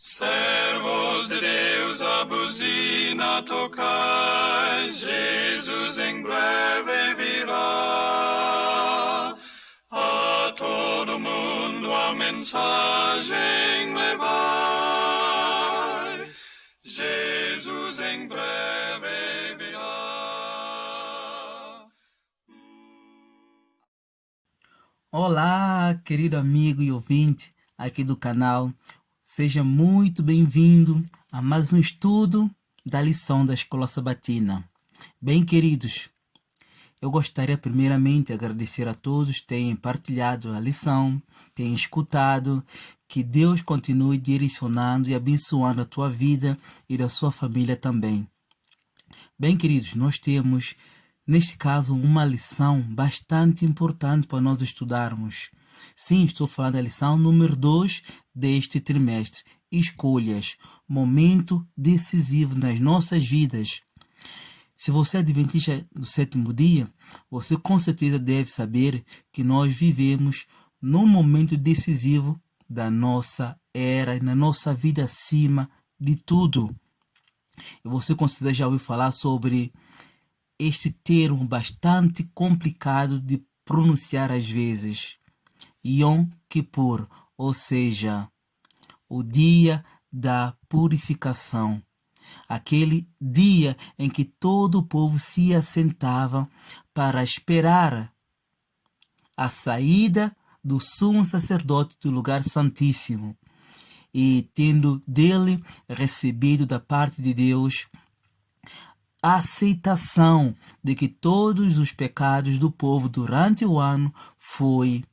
Servos de Deus, a buzina tocai, Jesus em breve virá. A todo mundo a mensagem levai, Jesus em breve virá. Olá, querido amigo e ouvinte aqui do canal. Seja muito bem-vindo a mais um estudo da lição da Escola Sabatina. Bem, queridos, eu gostaria primeiramente de agradecer a todos que têm partilhado a lição, têm escutado. Que Deus continue direcionando e abençoando a tua vida e da sua família também. Bem, queridos, nós temos, neste caso, uma lição bastante importante para nós estudarmos. Sim, estou falando da lição número 2 deste trimestre. Escolhas, momento decisivo nas nossas vidas. Se você é adventista do sétimo dia, você com certeza deve saber que nós vivemos num momento decisivo da nossa era e na nossa vida acima de tudo. E você com certeza já ouviu falar sobre este termo bastante complicado de pronunciar às vezes. Yom Kippur, ou seja, o dia da purificação. Aquele dia em que todo o povo se assentava para esperar a saída do sumo sacerdote do lugar santíssimo e tendo dele recebido da parte de Deus a aceitação de que todos os pecados do povo durante o ano foi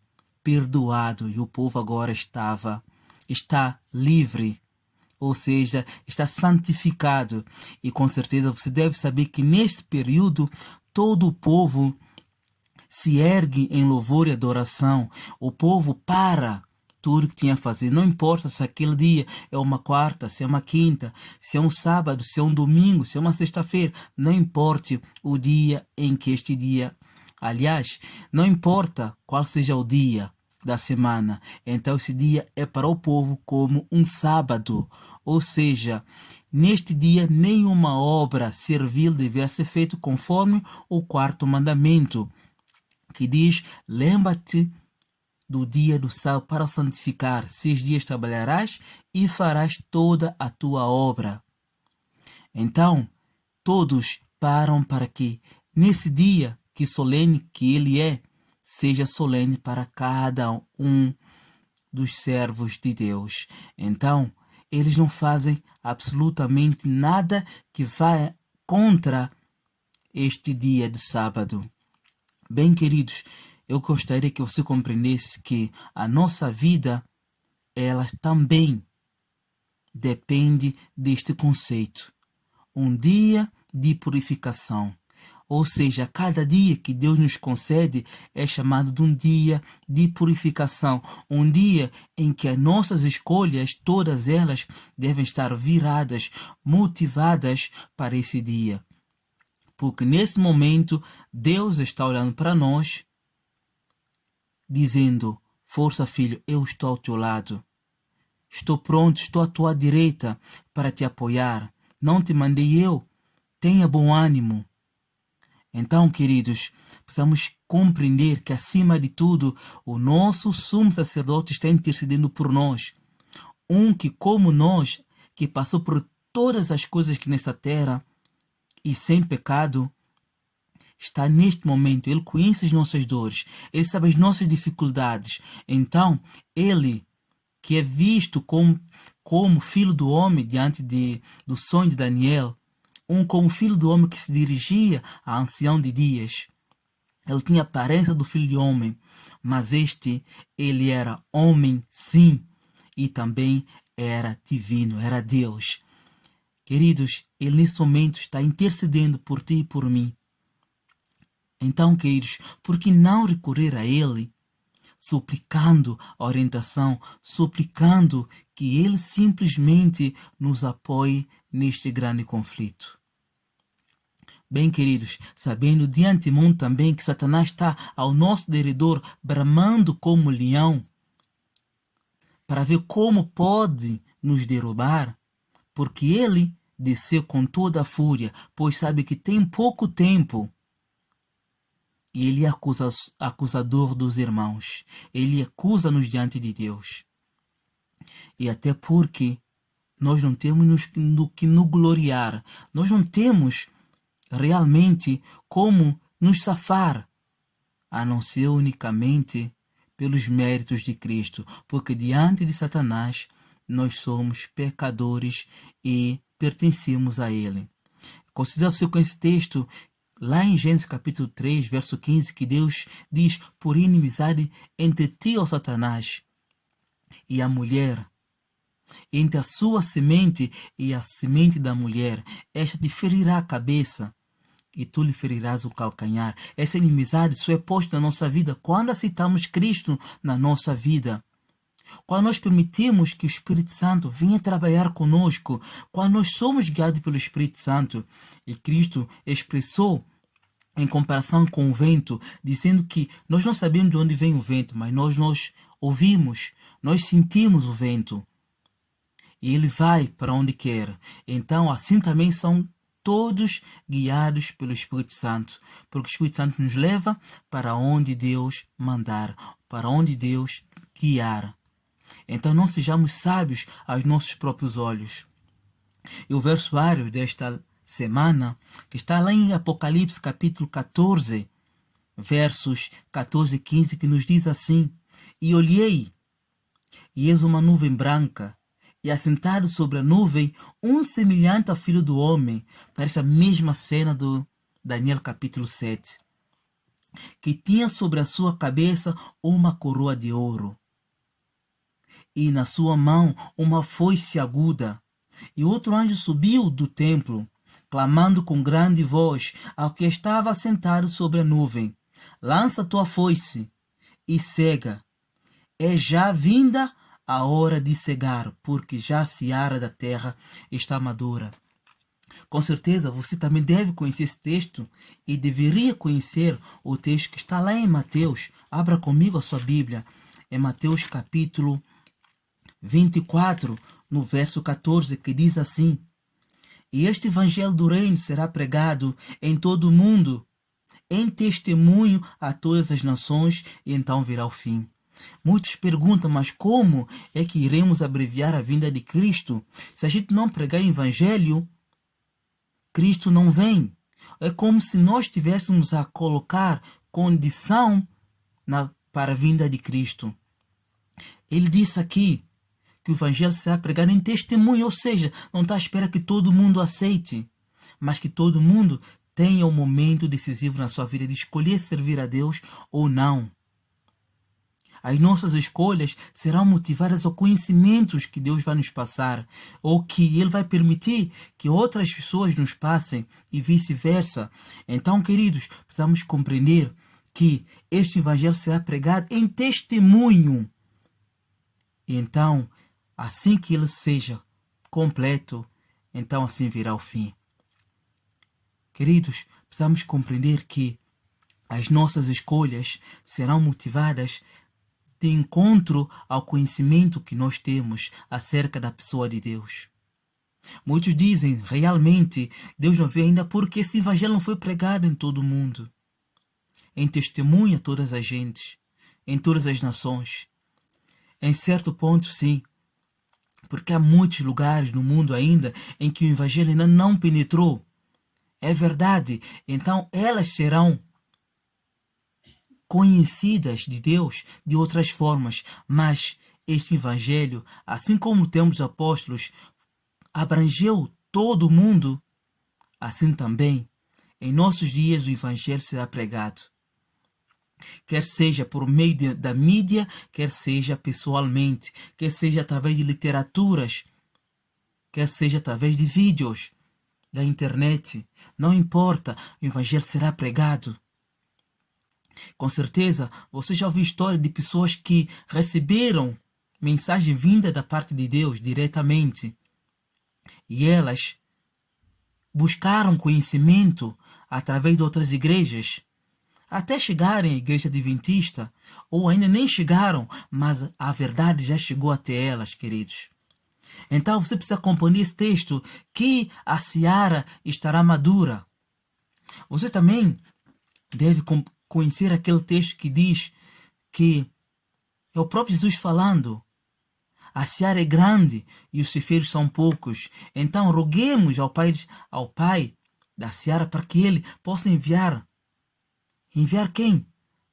perdoado e o povo agora está livre, ou seja, está santificado. E com certeza você deve saber que neste período todo o povo se ergue em louvor e adoração. O povo para tudo que tinha a fazer. Não importa se aquele dia é uma quarta, se é uma quinta, se é um sábado, se é um domingo, se é uma sexta-feira. Não importa o dia em que este dia... Aliás, não importa qual seja o dia da semana. Então esse dia é para o povo como um sábado. Ou seja, neste dia nenhuma obra servil devia ser feita conforme o quarto mandamento, que diz: lembra-te do dia do sábado para santificar. 6 dias trabalharás e farás toda a tua obra. Então, todos param para que nesse dia, que solene que ele é, seja solene para cada um dos servos de Deus. Então, eles não fazem absolutamente nada que vá contra este dia de sábado. Bem, queridos, eu gostaria que você compreendesse que a nossa vida, ela também depende deste conceito. Um dia de purificação. Ou seja, cada dia que Deus nos concede é chamado de um dia de purificação. Um dia em que as nossas escolhas, todas elas, devem estar viradas, motivadas para esse dia. Porque nesse momento, Deus está olhando para nós, dizendo: força, filho, eu estou ao teu lado. Estou pronto, estou à tua direita para te apoiar. Não te mandei eu. Tenha bom ânimo. Então, queridos, precisamos compreender que, acima de tudo, o nosso sumo sacerdote está intercedendo por nós. Um que, como nós, que passou por todas as coisas que nesta terra e sem pecado, está neste momento. Ele conhece as nossas dores, ele sabe as nossas dificuldades. Então, ele, que é visto como filho do homem diante do sonho de Daniel, como filho do homem que se dirigia a ancião de dias. Ele tinha a aparência do filho de homem, mas ele era homem, sim, e também era divino, era Deus. Queridos, ele nesse momento está intercedendo por ti e por mim. Então, queridos, por que não recorrer a ele, suplicando a orientação, suplicando que ele simplesmente nos apoie neste grande conflito? Bem, queridos, sabendo de antemão também que Satanás está ao nosso derredor, bramando como leão, para ver como pode nos derrubar, porque ele desceu com toda a fúria, pois sabe que tem pouco tempo. E ele é acusador dos irmãos. Ele acusa-nos diante de Deus. E até porque nós não temos no que nos gloriar. Nós não temos realmente como nos safar, a não ser unicamente pelos méritos de Cristo. Porque diante de Satanás, nós somos pecadores e pertencemos a ele. Considera você com esse texto, lá em Gênesis capítulo 3, verso 15, que Deus diz: por inimizade entre ti, ó Satanás, e a mulher, entre a sua semente e a semente da mulher, esta te ferirá a cabeça e tu lhe ferirás o calcanhar. Essa inimizade só é posta na nossa vida quando aceitamos Cristo na nossa vida. Quando nós permitimos que o Espírito Santo venha trabalhar conosco, quando nós somos guiados pelo Espírito Santo, e Cristo expressou em comparação com o vento, dizendo que nós não sabemos de onde vem o vento, mas nós ouvimos, nós sentimos o vento. E ele vai para onde quer. Então, assim também são todos guiados pelo Espírito Santo, porque o Espírito Santo nos leva para onde Deus mandar, para onde Deus guiar. Então não sejamos sábios aos nossos próprios olhos. E o versuário desta semana, que está lá em Apocalipse capítulo 14, versos 14 e 15, que nos diz assim: e olhei, e eis uma nuvem branca, e assentado sobre a nuvem, um semelhante ao Filho do Homem. Parece a mesma cena do Daniel capítulo 7. Que tinha sobre a sua cabeça uma coroa de ouro. E na sua mão uma foice aguda. E outro anjo subiu do templo, clamando com grande voz ao que estava sentado sobre a nuvem: lança tua foice e cega. É já vinda a hora de cegar, porque já a seara da terra está madura. Com certeza você também deve conhecer esse texto e deveria conhecer o texto que está lá em Mateus. Abra comigo a sua Bíblia, em Mateus capítulo 24, no verso 14, que diz assim: e este evangelho do reino será pregado em todo o mundo, em testemunho a todas as nações, e então virá o fim. Muitos perguntam: mas como é que iremos abreviar a vinda de Cristo? Se a gente não pregar o evangelho, Cristo não vem. É como se nós estivéssemos a colocar condição para a vinda de Cristo. Ele disse aqui que o evangelho será pregado em testemunho, ou seja, não está à espera que todo mundo aceite, mas que todo mundo tenha um momento decisivo na sua vida de escolher servir a Deus ou não. As nossas escolhas serão motivadas ao conhecimentos que Deus vai nos passar, ou que Ele vai permitir que outras pessoas nos passem e vice-versa. Então, queridos, precisamos compreender que este evangelho será pregado em testemunho. E então, assim que ele seja completo, então assim virá o fim. Queridos, precisamos compreender que as nossas escolhas serão motivadas de encontro ao conhecimento que nós temos acerca da pessoa de Deus. Muitos dizem, realmente, Deus não veio ainda porque esse evangelho não foi pregado em todo o mundo, em testemunho a todas as gentes, em todas as nações. Em certo ponto, sim, porque há muitos lugares no mundo ainda em que o evangelho ainda não penetrou. É verdade, então elas serão conhecidas de Deus de outras formas, mas este evangelho, assim como o tempo dos apóstolos abrangeu todo o mundo, assim também em nossos dias o evangelho será pregado, quer seja por meio da mídia, quer seja pessoalmente, quer seja através de literaturas, quer seja através de vídeos da internet, não importa, o evangelho será pregado. Com certeza, você já ouviu história de pessoas que receberam mensagem vinda da parte de Deus diretamente e elas buscaram conhecimento através de outras igrejas, até chegarem à igreja adventista, ou ainda nem chegaram, mas a verdade já chegou até elas, queridos. Então você precisa compreender esse texto, que a seara estará madura. Você também deve conhecer aquele texto que diz que é o próprio Jesus falando: a seara é grande e os ceifeiros são poucos. Então roguemos ao Pai da seara para que Ele possa enviar. Enviar quem?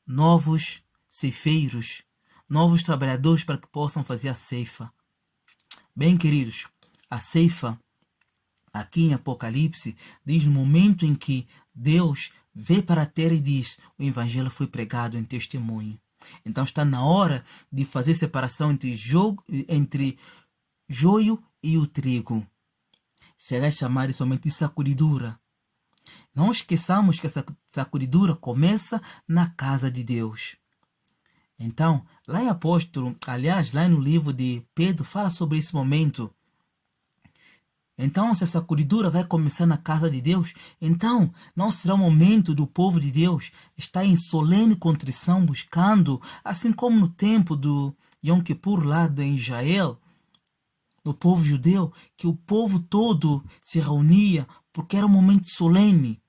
Novos ceifeiros, novos trabalhadores para que possam fazer a ceifa. Bem, queridos, a ceifa, aqui em Apocalipse, diz no momento em que Deus vê para a terra e diz: o evangelho foi pregado em testemunho. Então está na hora de fazer separação entre joio e o trigo. Será chamado somente de sacudidura. Não esqueçamos que essa sacudidura começa na casa de Deus. Então, lá em Apóstolo, aliás, lá no livro de Pedro, fala sobre esse momento. Então, se a sacudidura vai começar na casa de Deus, então não será o momento do povo de Deus estar em solene contrição, buscando, assim como no tempo do Yom Kippur lá em Israel, no povo judeu, que o povo todo se reunia porque era um momento solene.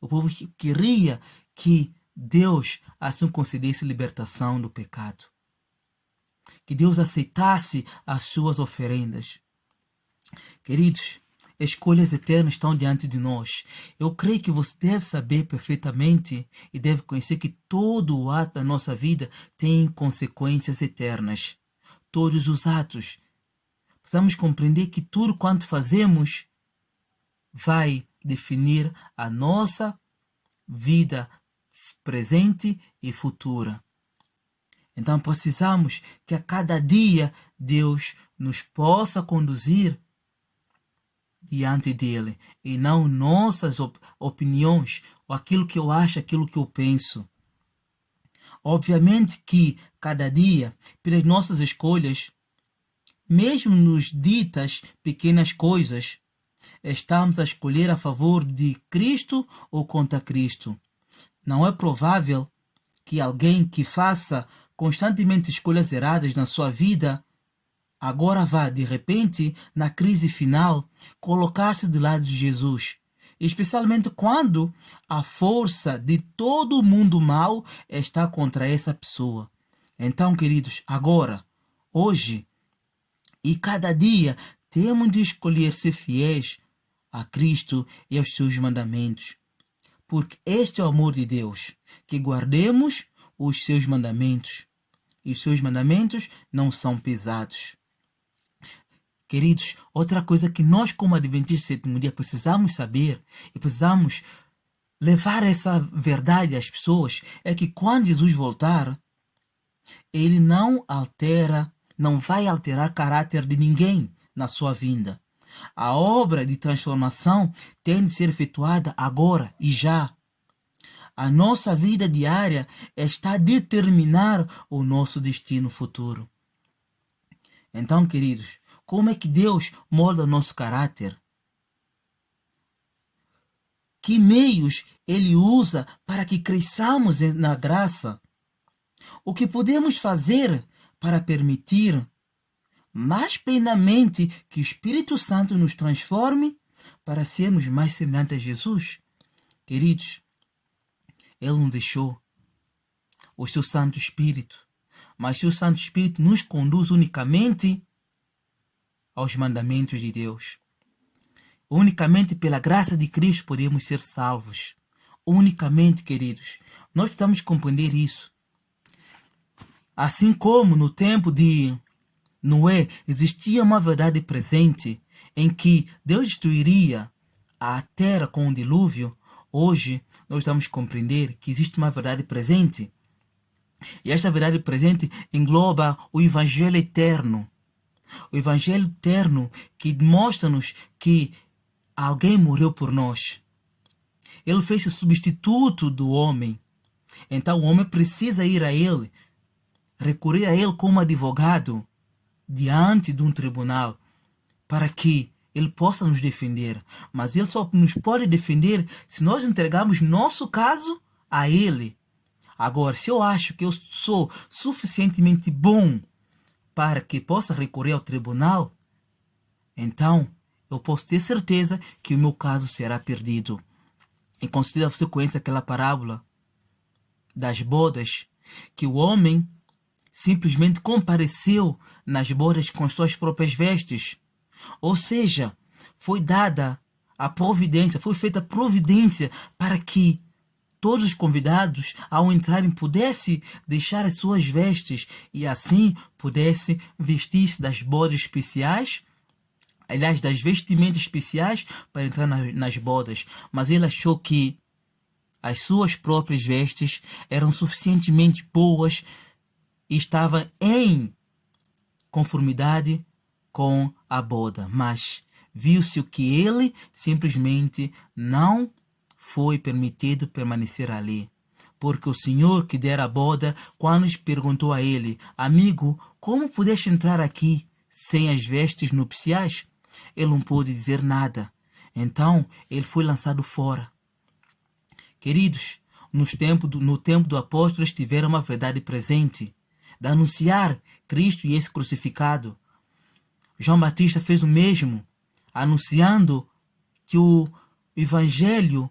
O povo queria que Deus assim concedesse libertação do pecado, que Deus aceitasse as suas oferendas. Queridos, escolhas eternas estão diante de nós. Eu creio que você deve saber perfeitamente e deve conhecer que todo o ato da nossa vida tem consequências eternas. Todos os atos. Precisamos compreender que tudo quanto fazemos vai definir a nossa vida presente e futura. Então precisamos que a cada dia Deus nos possa conduzir diante dele e não nossas opiniões ou aquilo que eu acho, aquilo que eu penso. Obviamente que cada dia, pelas nossas escolhas, mesmo nos ditas pequenas coisas, estamos a escolher a favor de Cristo ou contra Cristo. Não é provável que alguém que faça constantemente escolhas erradas na sua vida agora vá, de repente, na crise final, colocar-se do lado de Jesus. Especialmente quando a força de todo o mundo mal está contra essa pessoa. Então, queridos, agora, hoje e cada dia, temos de escolher ser fiéis a Cristo e aos seus mandamentos. Porque este é o amor de Deus, que guardemos os seus mandamentos. E os seus mandamentos não são pesados. Queridos, outra coisa que nós como adventistas do sétimo dia precisamos saber e precisamos levar essa verdade às pessoas é que quando Jesus voltar, ele não vai alterar o caráter de ninguém na sua vinda. A obra de transformação tem de ser efetuada agora e já. A nossa vida diária está a determinar o nosso destino futuro. Então, queridos, como é que Deus molda o nosso caráter? Que meios Ele usa para que cresçamos na graça? O que podemos fazer para permitir mais plenamente que o Espírito Santo nos transforme para sermos mais semelhantes a Jesus? Queridos, Ele nos deixou o seu Santo Espírito, mas o seu Santo Espírito nos conduz unicamente aos mandamentos de Deus. Unicamente pela graça de Cristo podemos ser salvos. Unicamente, queridos. Nós precisamos compreender isso. Assim como no tempo de Noé existia uma verdade presente em que Deus destruiria a terra com o dilúvio, hoje nós vamos compreender que existe uma verdade presente. E esta verdade presente engloba o Evangelho eterno. O Evangelho eterno que mostra-nos que alguém morreu por nós. Ele fez o substituto do homem. Então o homem precisa ir a ele, recorrer a ele como advogado diante de um tribunal para que ele possa nos defender. Mas ele só nos pode defender se nós entregarmos nosso caso a ele. Agora, se eu acho que eu sou suficientemente bom para que possa recorrer ao tribunal, então eu posso ter certeza que o meu caso será perdido. E considera, você conhece aquela parábola das bodas, que o homem simplesmente compareceu nas bodas com as suas próprias vestes. Ou seja, foi dada a providência, foi feita a providência para que todos os convidados, ao entrarem, pudessem deixar as suas vestes e assim pudessem vestir-se das bodas especiais, aliás, das vestimentas especiais para entrar nas bodas. Mas ele achou que as suas próprias vestes eram suficientemente boas e estavam em conformidade com a boda. Mas viu-se que ele simplesmente não foi permitido permanecer ali. Porque o Senhor que dera a boda, quando perguntou a ele: amigo, como pudeste entrar aqui sem as vestes nupciais? Ele não pôde dizer nada. Então, ele foi lançado fora. Queridos, no tempo do apóstolo, eles tiveram uma verdade presente, de anunciar Cristo e esse crucificado. João Batista fez o mesmo, anunciando que o Evangelho,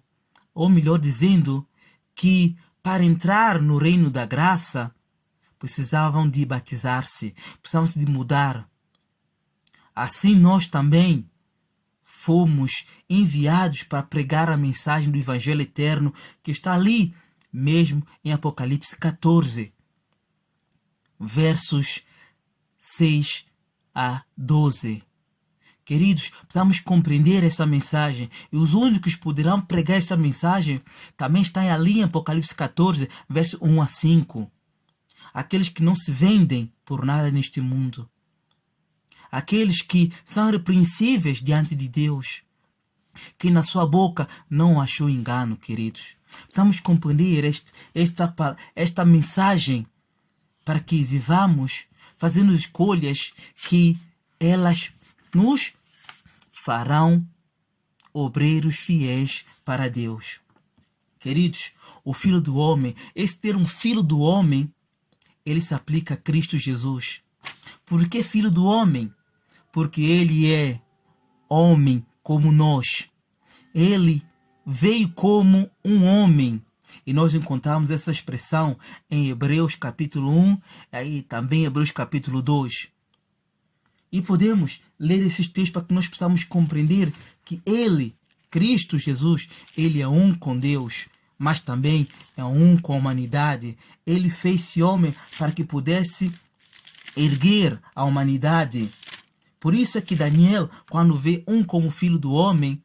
ou melhor dizendo, que para entrar no reino da graça, precisavam de batizar-se, precisavam de mudar. Assim nós também fomos enviados para pregar a mensagem do Evangelho eterno que está ali mesmo em Apocalipse 14, versos 6 a 12. Queridos, precisamos compreender essa mensagem. E os únicos que poderão pregar essa mensagem também estão ali em Apocalipse 14, verso 1 a 5. Aqueles que não se vendem por nada neste mundo. Aqueles que são irrepreensíveis diante de Deus. Que na sua boca não achou engano, queridos. Precisamos compreender esta mensagem para que vivamos fazendo escolhas que elas nos farão obreiros fiéis para Deus. Queridos, o Filho do Homem, esse termo Filho do Homem, ele se aplica a Cristo Jesus. Por que Filho do Homem? Porque ele é homem como nós. Ele veio como um homem. E nós encontramos essa expressão em Hebreus capítulo 1 e também em Hebreus capítulo 2. E podemos ler esses textos para que nós possamos compreender que ele, Cristo Jesus, ele é um com Deus, mas também é um com a humanidade. Ele fez-se homem para que pudesse erguer a humanidade. Por isso é que Daniel, quando vê um como filho do homem,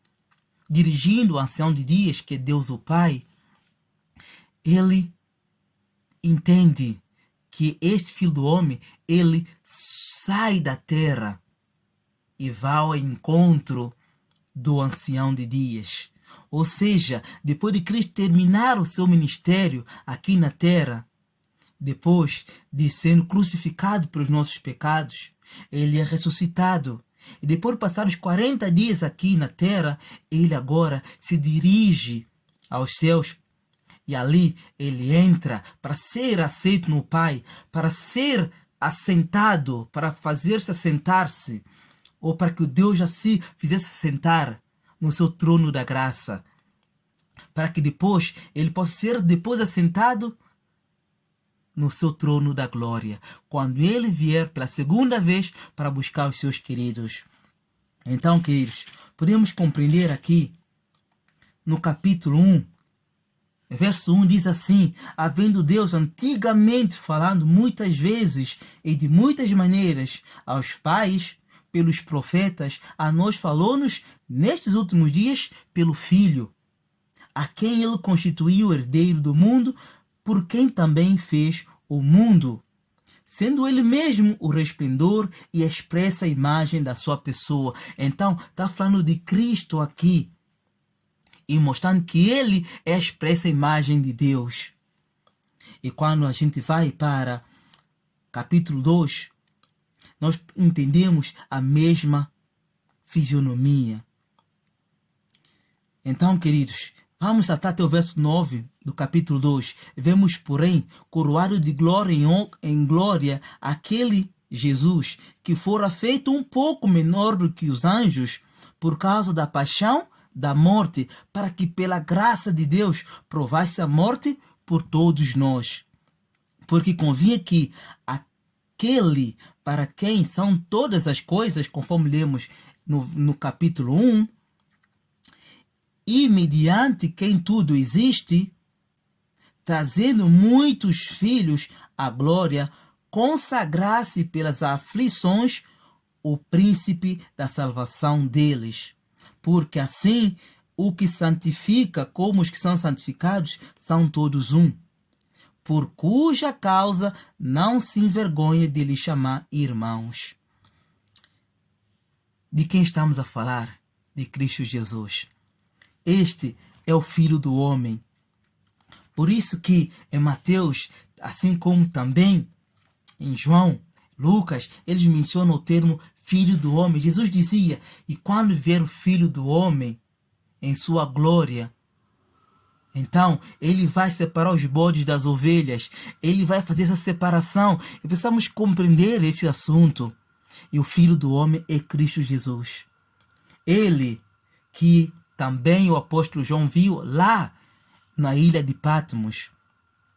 dirigindo o ancião de dias, que é Deus o Pai, ele entende que este filho do homem, ele sai da terra e vai ao encontro do ancião de dias. Ou seja, depois de Cristo terminar o seu ministério aqui na terra, depois de sendo crucificado pelos nossos pecados, ele é ressuscitado. E depois de passar os 40 dias aqui na terra, ele agora se dirige aos céus. E ali ele entra para ser aceito no Pai, para ser assentado, para fazer-se assentar-se, ou para que o Deus já se fizesse sentar no seu trono da graça, para que depois ele possa ser depois assentado no seu trono da glória, quando ele vier pela segunda vez para buscar os seus queridos. Então, queridos, podemos compreender aqui no capítulo 1, verso 1 diz assim: havendo Deus antigamente falado muitas vezes e de muitas maneiras aos pais pelos profetas, a nós falou-nos nestes últimos dias pelo Filho, a quem ele constituiu herdeiro do mundo, por quem também fez o mundo, sendo ele mesmo o resplendor e a expressa imagem da sua pessoa. Então, está falando de Cristo aqui, e mostrando que ele é a expressa imagem de Deus. E quando a gente vai para capítulo 2, nós entendemos a mesma fisionomia. Então, queridos, vamos até o verso 9 do capítulo 2. Vemos, porém, coroado de glória em glória aquele Jesus, que fora feito um pouco menor do que os anjos, por causa da paixão, da morte, para que pela graça de Deus provasse a morte por todos nós. Porque convinha que aquele para quem são todas as coisas, conforme lemos no capítulo 1, e mediante quem tudo existe, trazendo muitos filhos à glória, consagrasse pelas aflições o príncipe da salvação deles. Porque assim o que santifica como os que são santificados são todos um, por cuja causa não se envergonha de lhe chamar irmãos. De quem estamos a falar? De Cristo Jesus. Este é o Filho do Homem. Por isso que em Mateus, assim como também em João, Lucas, eles mencionam o termo Filho do Homem. Jesus dizia, e quando vier o Filho do Homem em sua glória, então ele vai separar os bodes das ovelhas, ele vai fazer essa separação. E precisamos compreender esse assunto. E o Filho do Homem é Cristo Jesus. Ele que também o apóstolo João viu lá na ilha de Patmos.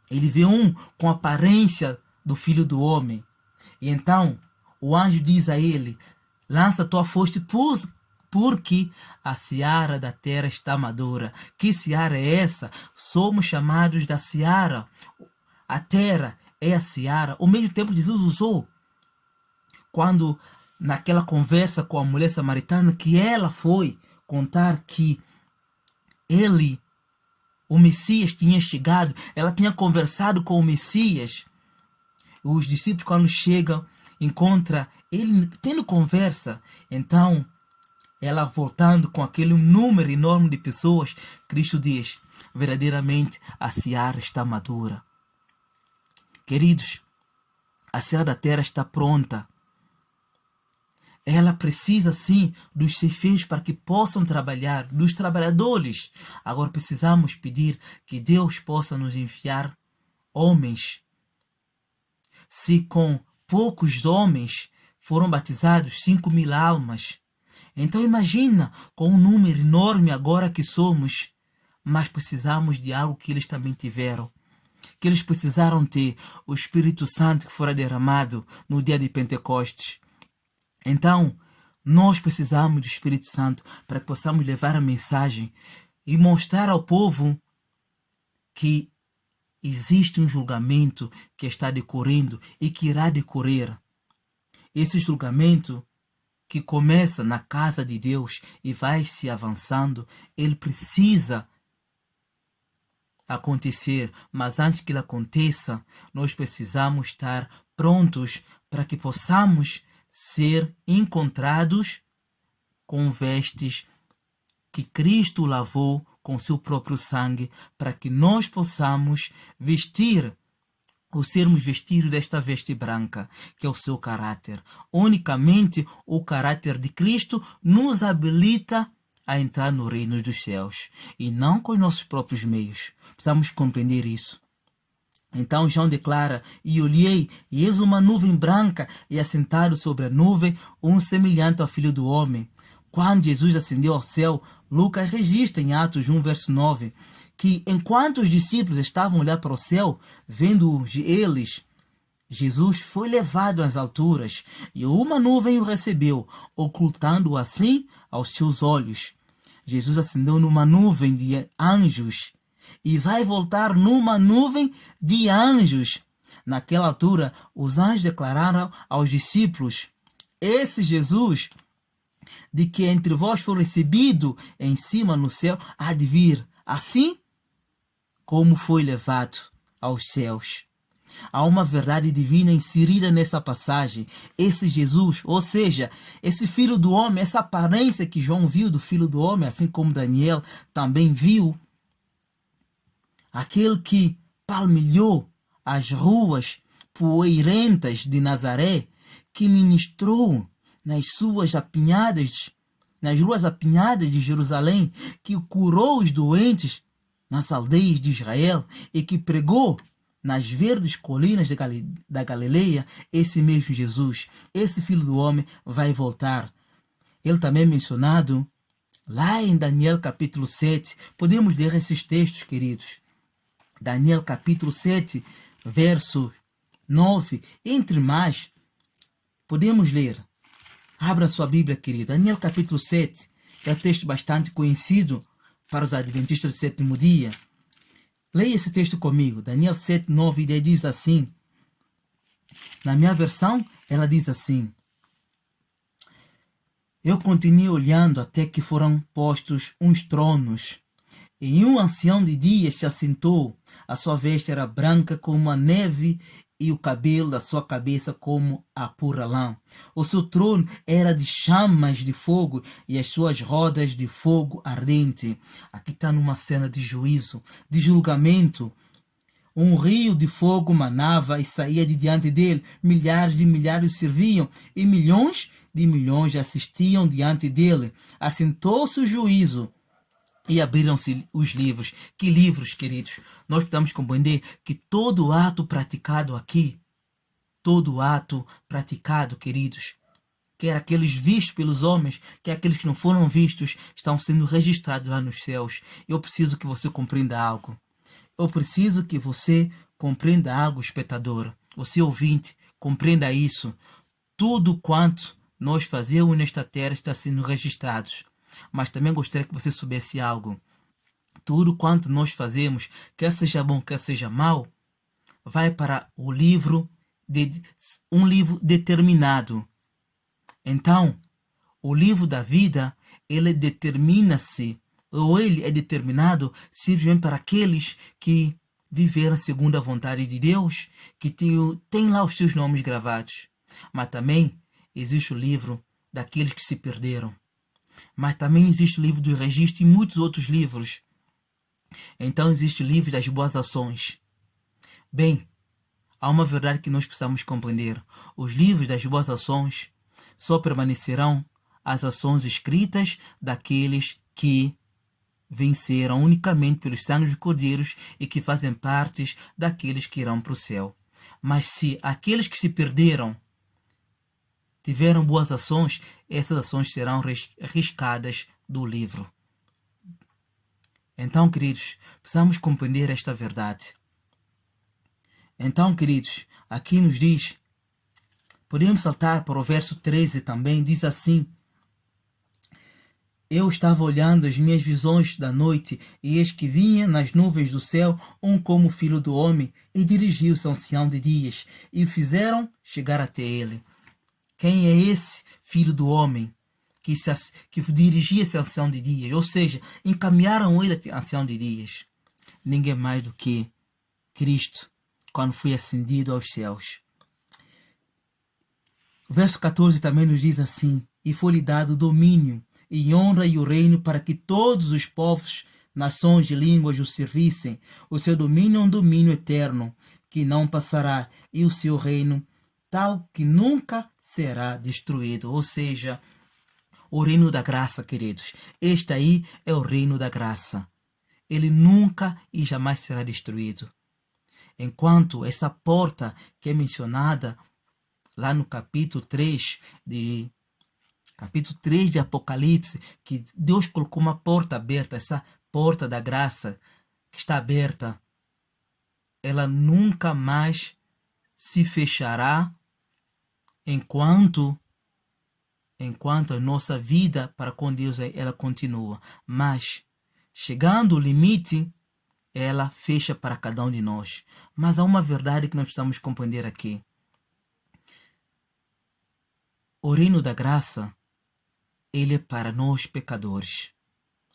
Ele vê um com a aparência do Filho do Homem. E então o anjo diz a ele, lança tua foice porque a seara da terra está madura. Que seara é essa? Somos chamados da seara. A terra é a seara. O mesmo tempo Jesus usou quando naquela conversa com a mulher samaritana, que ela foi contar que o Messias tinha chegado, ela tinha conversado com o Messias. Os discípulos, quando chegam, encontram ele tendo conversa. Então, ela voltando com aquele número enorme de pessoas, Cristo diz, verdadeiramente a seara está madura. Queridos, a seara da terra está pronta. Ela precisa sim dos ceifeiros para que possam trabalhar, dos trabalhadores. Agora precisamos pedir que Deus possa nos enviar homens. Se com poucos homens foram batizados 5.000 almas, então imagina com um número enorme agora que somos, mas precisamos de algo que eles também tiveram. Que eles precisaram ter o Espírito Santo que fora derramado no dia de Pentecostes. Então, nós precisamos do Espírito Santo para que possamos levar a mensagem e mostrar ao povo que existe um julgamento que está decorrendo e que irá decorrer. Esse julgamento que começa na casa de Deus e vai se avançando, ele precisa acontecer, mas antes que ele aconteça, nós precisamos estar prontos para que possamos ser encontrados com vestes que Cristo lavou com seu próprio sangue, para que nós possamos vestir ou sermos vestidos desta veste branca, que é o seu caráter. Unicamente o caráter de Cristo nos habilita a entrar no reino dos céus, e não com os nossos próprios meios. Precisamos compreender isso. Então João declara, e olhei, e eis uma nuvem branca, e assentado sobre a nuvem, um semelhante ao Filho do Homem. Quando Jesus ascendeu ao céu, Lucas registra em Atos 1, verso 9, que enquanto os discípulos estavam a olhar para o céu, vendo eles, Jesus foi levado às alturas, e uma nuvem o recebeu, ocultando-o assim aos seus olhos. Jesus ascendeu numa nuvem de anjos, e vai voltar numa nuvem de anjos. Naquela altura, os anjos declararam aos discípulos, esse Jesus, de que entre vós for recebido em cima no céu, há de vir, assim como foi levado aos céus. Há uma verdade divina inserida nessa passagem. Esse Jesus, ou seja, esse Filho do Homem, essa aparência que João viu do Filho do Homem, assim como Daniel também viu, aquele que palmilhou as ruas poeirentas de Nazaré, que ministrou nas ruas apinhadas de Jerusalém, que curou os doentes nas aldeias de Israel e que pregou nas verdes colinas da Galileia, esse mesmo Jesus, esse Filho do Homem, vai voltar. Ele também é mencionado lá em Daniel capítulo 7. Podemos ler esses textos, queridos. Daniel capítulo 7, verso 9, entre mais, podemos ler. Abra sua Bíblia, querido. Daniel capítulo 7, é um texto bastante conhecido para os adventistas do sétimo dia. Leia esse texto comigo. Daniel 7, 9 e 10 diz assim. Na minha versão, ela diz assim: eu continuei olhando até que foram postos uns tronos, e um ancião de dias se assentou. A sua veste era branca como a neve, e o cabelo da sua cabeça como a pura lã. O seu trono era de chamas de fogo, e as suas rodas de fogo ardente. Aqui está numa cena de juízo, de julgamento. Um rio de fogo manava e saía de diante dele. Milhares de milhares serviam, e milhões de milhões assistiam diante dele. Assentou-se o juízo e abriram-se os livros. Que livros, queridos? Nós precisamos compreender que todo ato praticado aqui, todo ato praticado, queridos, quer aqueles vistos pelos homens, quer aqueles que não foram vistos, estão sendo registrados lá nos céus. Eu preciso que você compreenda algo. Eu preciso que você compreenda algo, espectador. Você ouvinte, compreenda isso. Tudo quanto nós fazemos nesta terra está sendo registrado. Mas também gostaria que você soubesse algo. Tudo quanto nós fazemos, quer seja bom, quer seja mal, vai para o livro, um livro determinado. Então, o livro da vida, ele determina-se, ou ele é determinado simplesmente para aqueles que viveram segundo a vontade de Deus, que tem lá os seus nomes gravados. Mas também existe o livro daqueles que se perderam. Mas também existe o livro do registro e muitos outros livros. Então existe o livro das boas ações. Bem, há uma verdade que nós precisamos compreender. Os livros das boas ações só permanecerão as ações escritas daqueles que venceram unicamente pelos sangues de cordeiros e que fazem parte daqueles que irão para o céu. Mas se aqueles que se perderam tiveram boas ações, essas ações serão riscadas do livro. Então, queridos, precisamos compreender esta verdade. Então, queridos, aqui nos diz, podemos saltar para o verso 13 também, diz assim: eu estava olhando as minhas visões da noite, e eis que vinha nas nuvens do céu um como filho do homem, e dirigiu-se ao ancião de dias, e o fizeram chegar até ele. Quem é esse filho do homem que dirigia-se ao ancião de dias? Ou seja, encaminharam ele ao ancião de dias. Ninguém mais do que Cristo, quando foi ascendido aos céus. O verso 14 também nos diz assim: e foi-lhe dado domínio e honra e o reino para que todos os povos, nações e línguas o servissem. O seu domínio é um domínio eterno, que não passará, e o seu reino tal que nunca será destruído. Ou seja, o reino da graça, queridos. Este aí é o reino da graça. Ele nunca e jamais será destruído. Enquanto essa porta que é mencionada lá no capítulo 3 de Apocalipse, que Deus colocou uma porta aberta, essa porta da graça que está aberta, ela nunca mais se fechará enquanto a nossa vida para com Deus ela continua. Mas, chegando o limite, ela fecha para cada um de nós. Mas há uma verdade que nós precisamos compreender aqui. O reino da graça, ele é para nós pecadores,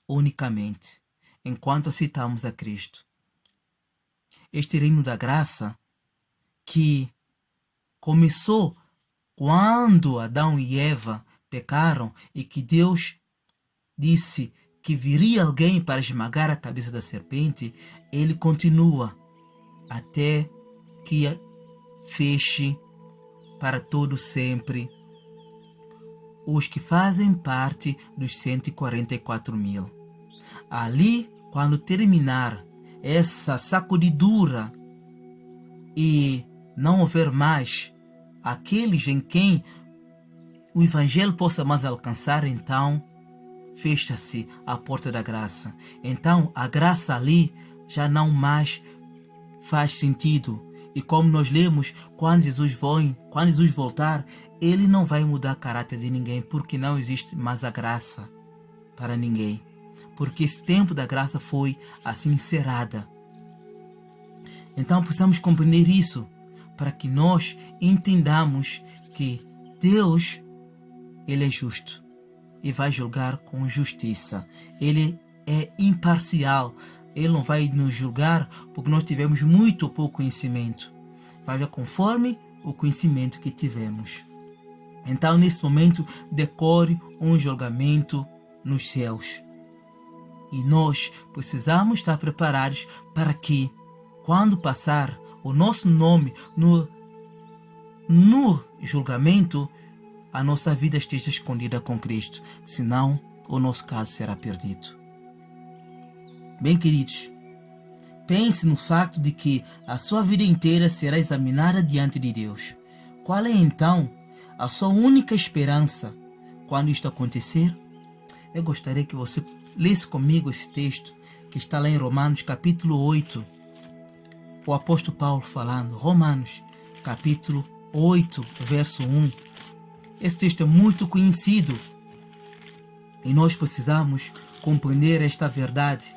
unicamente, enquanto aceitamos a Cristo. Este reino da graça, que começou quando Adão e Eva pecaram e que Deus disse que viria alguém para esmagar a cabeça da serpente, ele continua até que feche para todo sempre os que fazem parte dos 144 mil. Ali, quando terminar essa sacudidura e não houver mais aqueles em quem o Evangelho possa mais alcançar, então fecha-se a porta da graça. Então a graça ali já não mais faz sentido. E como nós lemos, quando Jesus voltar, ele não vai mudar o caráter de ninguém, porque não existe mais a graça para ninguém. Porque esse tempo da graça foi assim encerrada. Então precisamos compreender isso, para que nós entendamos que Deus, ele é justo e vai julgar com justiça. Ele é imparcial. Ele não vai nos julgar porque nós tivemos muito pouco conhecimento. Vai ver conforme o conhecimento que tivemos. Então, nesse momento, decore um julgamento nos céus. E nós precisamos estar preparados para que, quando passar o nosso nome no julgamento, a nossa vida esteja escondida com Cristo. Senão, o nosso caso será perdido. Bem, queridos, pense no fato de que a sua vida inteira será examinada diante de Deus. Qual é, então, a sua única esperança quando isto acontecer? Eu gostaria que você lesse comigo esse texto que está lá em Romanos capítulo 8. O apóstolo Paulo falando, Romanos capítulo 8, verso 1. Esse texto é muito conhecido e nós precisamos compreender esta verdade,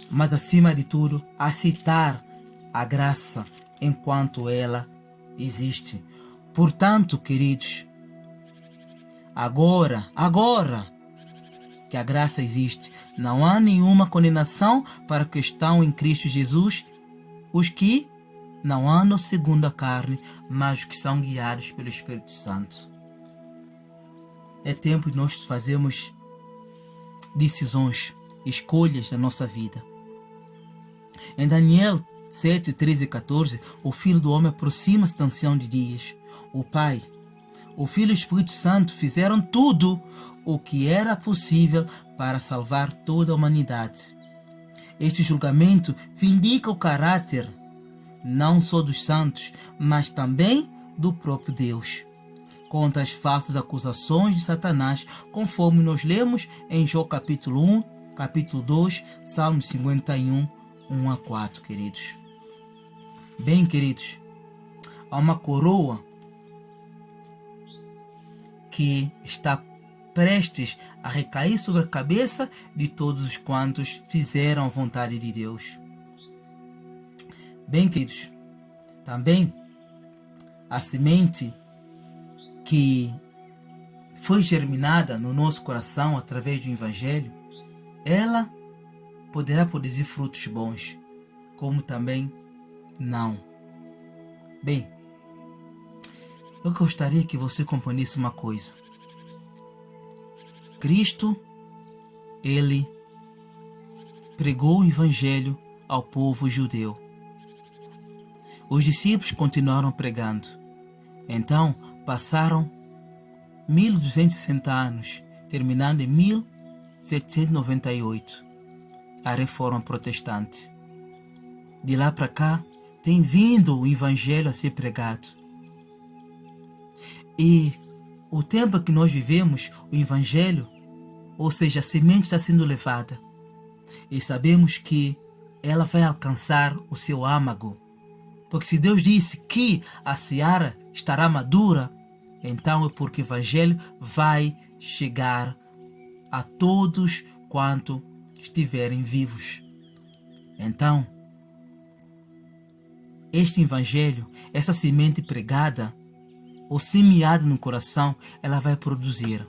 mas acima de tudo, aceitar a graça enquanto ela existe. Portanto, queridos, agora que a graça existe, não há nenhuma condenação para que estão em Cristo Jesus, os que não andam segundo a carne, mas os que são guiados pelo Espírito Santo. É tempo de nós fazermos decisões, escolhas na nossa vida. Em Daniel 7, 13 e 14, o Filho do Homem aproxima-se da ancião de dias. O Pai, o Filho e o Espírito Santo fizeram tudo o que era possível para salvar toda a humanidade. Este julgamento vindica o caráter não só dos santos, mas também do próprio Deus, contra as falsas acusações de Satanás, conforme nós lemos em Jó capítulo 1, capítulo 2, Salmo 51, 1 a 4, queridos. Bem, queridos, há uma coroa que está prestes a recair sobre a cabeça de todos os quantos fizeram a vontade de Deus. Bem, queridos, também a semente que foi germinada no nosso coração através do Evangelho, ela poderá produzir frutos bons, como também não. Bem, eu gostaria que você compreendesse uma coisa. Cristo, ele pregou o Evangelho ao povo judeu. Os discípulos continuaram pregando. Então, passaram 1260 anos, terminando em 1798, a Reforma Protestante. De lá para cá, tem vindo o Evangelho a ser pregado. E o tempo que nós vivemos, o Evangelho, ou seja, a semente está sendo levada. E sabemos que ela vai alcançar o seu âmago. Porque se Deus disse que a seara estará madura, então é porque o Evangelho vai chegar a todos quanto estiverem vivos. Então, este Evangelho, essa semente pregada ou semeada no coração, ela vai produzir.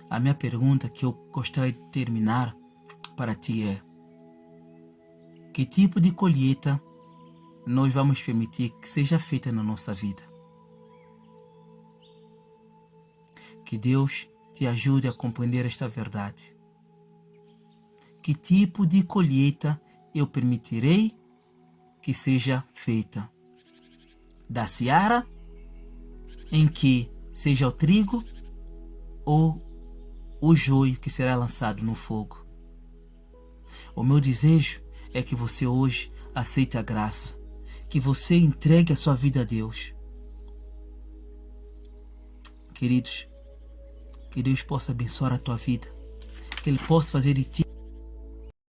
A minha pergunta que eu gostaria de terminar para ti é: que tipo de colheita nós vamos permitir que seja feita na nossa vida? Que Deus te ajude a compreender esta verdade. Que tipo de colheita eu permitirei que seja feita? Da seara, em que seja o trigo, ou o joio que será lançado no fogo? O meu desejo é que você hoje aceite a graça, que você entregue a sua vida a Deus. Queridos, que Deus possa abençoar a tua vida, que Ele possa fazer de ti